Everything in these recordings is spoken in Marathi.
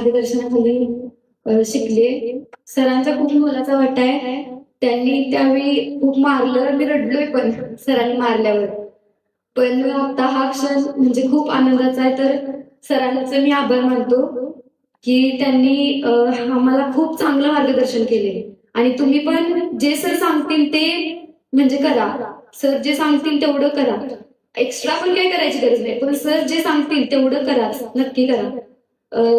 मार्गदर्शनाखाली शिकले. सरांचा खूप मोलाचा वाटा आहे. त्यांनी त्यावेळी खूप मारलं, मी रडलोय पण सरांनी मारल्यावर. पण आता हा क्षण म्हणजे खूप आनंदाचा आहे. तर सरांचे मी आभार मानतो की त्यांनी आम्हाला खूप चांगलं मार्गदर्शन केले. आणि तुम्ही पण जे सर सांगतील ते म्हणजे करा. सर जे सांगतील तेवढं करा. एक्स्ट्रा पण काही करायची गरज नाही, पण सर जे सांगतील तेवढं करा, नक्की करा.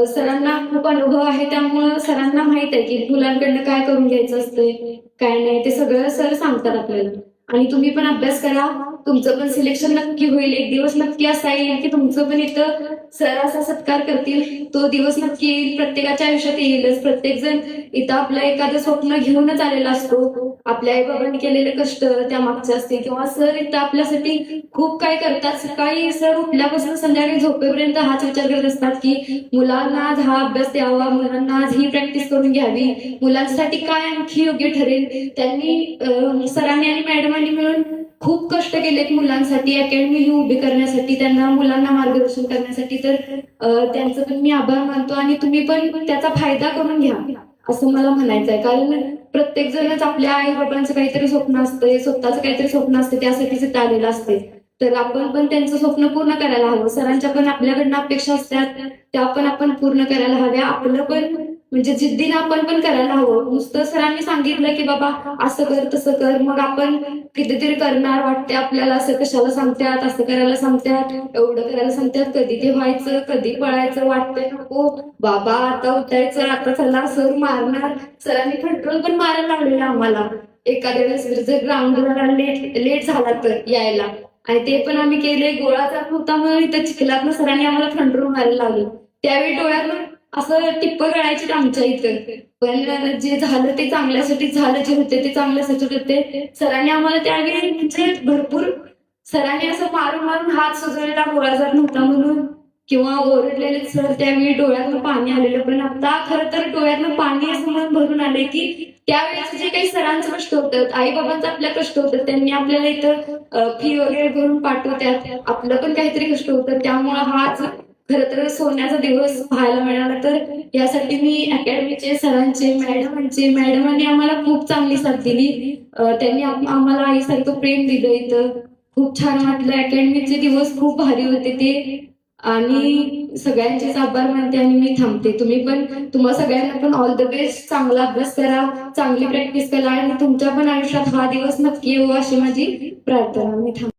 सरांना खूप अनुभव आहे, त्यामुळं सरांना माहित आहे की मुलांकडनं काय करून घ्यायचं असतंय, काय नाही, ते सगळं सर सांगतात आपल्याला. आणि तुम्ही पण अभ्यास करा, तुमचं पण सिलेक्शन नक्की होईल. एक दिवस नक्की असा येईल की तुमचं पण इथं सर असा सत्कार करतील. तो दिवस नक्की येईल, प्रत्येकाच्या आयुष्यात येईलच. प्रत्येक जण इथं आपलं एखादं स्वप्न घेऊनच आलेला असतो. आपल्या आई बाबांनी केलेले कष्ट त्या मागचे असते, किंवा सर इथं आपल्यासाठी खूप काय करतात. सकाळी सर उठल्यापासून संध्याकाळी झोपेपर्यंत हाच विचार करत असतात की मुलांना आज हा अभ्यास द्यावा, मुलांना आज ही प्रॅक्टिस करून घ्यावी, मुलांसाठी काय आणखी योग्य ठरेल. त्यांनी सरांनी आणि मॅडमांनी मिळून खूप कष्ट केलेत मुलांसाठी, अकॅडमी ही उभी करण्यासाठी, त्यांना मुलांना मार्गदर्शन करण्यासाठी. तर त्यांचं पण मी आभार मानतो. आणि तुम्ही पण त्याचा फायदा करून घ्या असं मला म्हणायचं आहे. कारण प्रत्येक जणच आपल्या आई बाबांचं काहीतरी स्वप्न असतंय, स्वतःचं काहीतरी स्वप्न असते, त्यासाठीच इथं आलेलं असते. तर आपण पण त्यांचं स्वप्न पूर्ण करायला हवं. सरांच्या पण आपल्याकडनं अपेक्षा असतात, त्या पण आपण पूर्ण करायला हव्या. आपलं पण म्हणजे जिद्दीनं आपण पण करायला हवं. नुसतं सरांनी सांगितलं की बाबा असं कर तसं कर, मग आपण कितीतरी करणार वाटते आपल्याला. असं कशाला सांगतात, असं करायला सांगतात, एवढं करायला सांगतात, कधी ते व्हायचं, कधी पळायचं, वाटतंय नको बाबा आता उठायचं, आता चला सर मारणार. सरांनी कंट्रोल पण मारायला लावलेलं आम्हाला. एखाद्या वेळेस जर ग्राउंडला लेट झाला तर यायला, आणि ते पण आम्ही केले. गोळा जात होता म्हणून इथं चिखलातनं सरांनी आम्हाला कंट्रोल मारायला लावलं. त्यावेळी डोळ्यातून असं टिप्प गळायची आमच्या इथं. पण जे झालं ते चांगल्यासाठी झालं, जे होते ते चांगल्यासाठी होते. सरांनी आम्हाला त्यावेळी म्हणजे भरपूर, सरांनी असं मारून मारून हात सुजवलेला गोळा जात नव्हता म्हणून, किंवा ओरडलेले सर त्यावेळी डोळ्यातनं पाणी आलेलं. पण आता खरं तर डोळ्यातनं पाणी असं म्हणून भरून आले की त्यावेळेस जे काही सरांचं कष्ट होतं, आई बाबांचं आपल्या कष्ट होतं, त्यांनी आपल्याला इथं फी वगैरे भरून पाठवतात, आपलं पण काहीतरी कष्ट होतं. त्यामुळं हाच खरं तर सोन्याचा दिवस पाहायला मिळाला. तर यासाठी मी अकॅडमीचे सरांचे, मॅडमांनी आम्हाला खूप चांगली साथ दिली. त्यांनी आम्हाला आईसारखं प्रेम दिलं. इथं खूप छान वाटलं. अकॅडमीचे दिवस खूप भारी होते ते. आणि सगळ्यांचेच आभार मानते आणि मी थांबते. तुम्ही पण, तुम्हा सगळ्यांना पण ऑल द बेस्ट. चांगला अभ्यास करा, चांगली प्रॅक्टिस करा, आणि तुमच्या पण आयुष्यात हा दिवस नक्की येऊ अशी माझी प्रार्थना. मी थांबते.